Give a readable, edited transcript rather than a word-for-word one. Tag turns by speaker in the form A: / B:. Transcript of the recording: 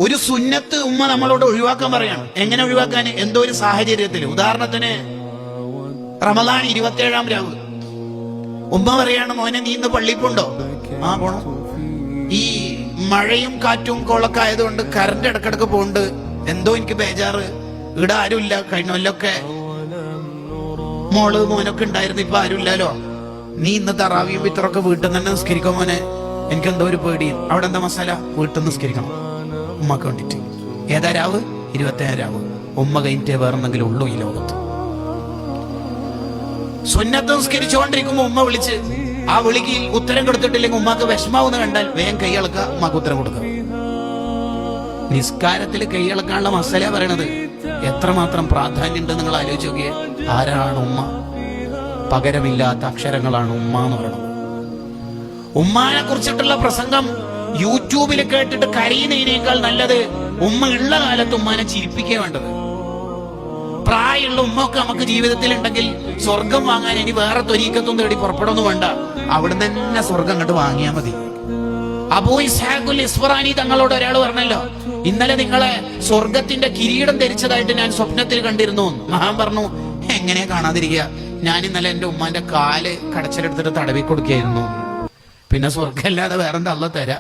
A: ഒരു സുന്നത്ത് ഉമ്മ നമ്മളോട് ഒഴിവാക്കാൻ പറയാണ്. എങ്ങനെ ഒഴിവാക്കാൻ? എന്തോ ഒരു സാഹചര്യത്തിൽ, ഉദാഹരണത്തിന് റമദാൻ 27-ാം രാവ് ഉമ്മ പറയാണ്, മോനെ നീ ഇന്ന് പള്ളിയിൽ പോണ്ടോ? ആ പോണം. ഈ മഴയും കാറ്റും കോളൊക്കെ ആയതുകൊണ്ട് കറണ്ട് ഇടക്കിടക്ക് പോണ്ട്, എന്തോ എനിക്ക് ബേജാറ്, ഇവിടെ ആരുമില്ല. കഴിഞ്ഞ കൊല്ലൊക്കെ മോള് മോനൊക്കെ ഉണ്ടായിരുന്നു, ഇപ്പൊ ആരുമില്ലല്ലോ. നീ ഇന്ന് തറാവിയും വിത്തറൊക്കെ വീട്ടിൽ നിന്ന് തന്നെ നിസ്കരിക്കും മോനെ, എനിക്കെന്തോ ഒരു പേടി. അവിടെ എന്താ മസാല? വീട്ടിൽ നിസ്കരിക്കണം ഉമ്മക്ക് വേണ്ടിട്ട്. ഏതാ രാവ്? 27-ാം രാവ്. ഉമ്മ കഴിഞ്ഞിട്ടേ വേറെന്തെങ്കിലും ഉള്ളൂ ഈ ലോകത്ത്. സുന്നത്ത് നിസ്കരിച്ചുകൊണ്ടിരിക്കുമ്പോ ഉമ്മ വിളിച്ച്, ആ വിളിക്ക് ഉത്തരം കൊടുത്തിട്ടില്ലെങ്കിൽ ഉമ്മക്ക് വിഷമാവുന്ന കണ്ടാൽ വേഗം കൈയളക്കുക, ഉമ്മക്ക് ഉത്തരം കൊടുക്കുക. നിസ്കാരത്തിൽ കൈയളക്കാനുള്ള മസാല പറയണത് എത്രമാത്രം പ്രാധാന്യമുണ്ട് നിങ്ങൾ ആലോചിച്ച് നോക്കിയേ. ആരാണ് ഉമ്മ? പകരമില്ലാത്ത അക്ഷരങ്ങളാണ് ഉമ്മ എന്ന് പറയുന്നത്. ഉമ്മാനെ കുറിച്ചിട്ടുള്ള പ്രസംഗം യൂട്യൂബിൽ കേട്ടിട്ട് കരയുന്നതിനേക്കാൾ നല്ലത് ഉമ്മ ഉള്ള കാലത്ത് ഉമ്മാനെ ചിരിപ്പിക്കുക വേണ്ടത്. പ്രായമുള്ള ഉമ്മൊക്കെ നമുക്ക് ജീവിതത്തിൽ ഉണ്ടെങ്കിൽ സ്വർഗം വാങ്ങാൻ ഇനി വേറെ ത്വരീക്കത്തും തേടി പുറപ്പെടൊന്നും വേണ്ട, അവിടുന്ന് തന്നെ സ്വർഗം അങ്ങോട്ട് വാങ്ങിയാൽ മതി. അബൂ ഇസ്ഹാഖുൽ ഇസ്ഫറാനി തങ്ങളോട് ഒരാൾ പറഞ്ഞല്ലോ, ഇന്നലെ നിങ്ങളെ സ്വർഗത്തിന്റെ കിരീടം ധരിച്ചതായിട്ട് ഞാൻ സ്വപ്നത്തിൽ കണ്ടിരുന്നു. മഹാൻ പറഞ്ഞു, എങ്ങനെ കാണാതിരിക്കുക, ഞാൻ ഇന്നലെ എന്റെ ഉമ്മാന്റെ കാല് കടച്ചിലെടുത്തിട്ട് തടവി കൊടുക്കുകയായിരുന്നു. പിന്നെ സ്വർഗം അല്ലാതെ വേറെന്താ അള്ളാഹ് തരാ?